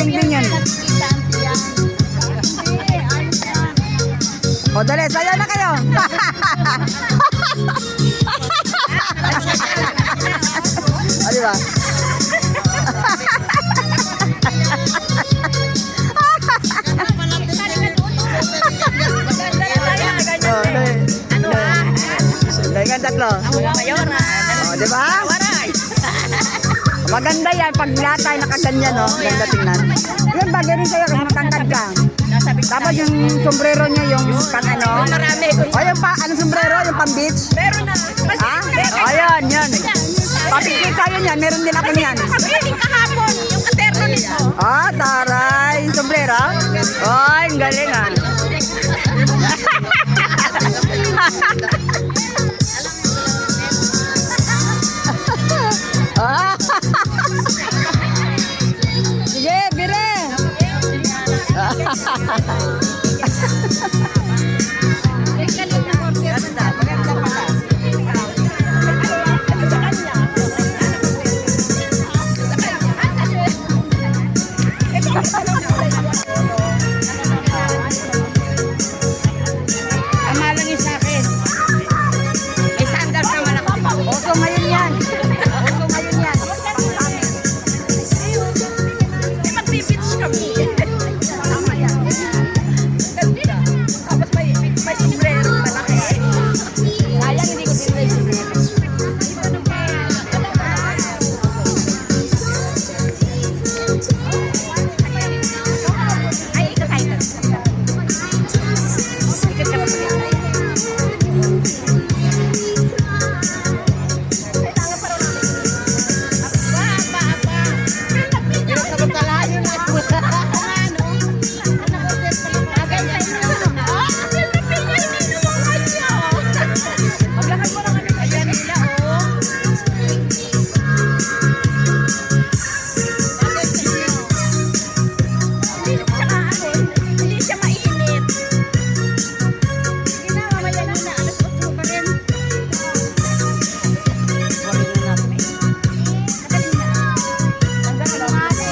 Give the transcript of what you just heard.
Magaling din yan. O, dali, sayo na kayo. O, diba? Dengan tatlo. O, diba? Maganda yan. Pag latay nakaganyan, no? Ganda tingnan. Yan, bagay rin sa'yo kasi matangkad ka. Tapos yung sombrero niya, yung pang ano? Marami. O, yung pa, anong sombrero? Yung pang beach? Meron na. Ha? O, yan, yan. Papikita yun yan. Meron din ako yan. Kapiling kahapon, yung katerno nito. Ah, taray. Sombrero? Ay, ang galing ah. Ah. Sige, bire. Amalangin sa akin. May sandals na malaki. Oso ngayon yan. Oso ngayon yan. Mag-beach kami. Tapos may sombrero malaki. Sayang hindi ko din sombrero. Ay, ito tayo. Ikat ka pa hindi siya mainit. Sige na, mamaya na na. Alas 8 pa rin. Ang ganda ng ate.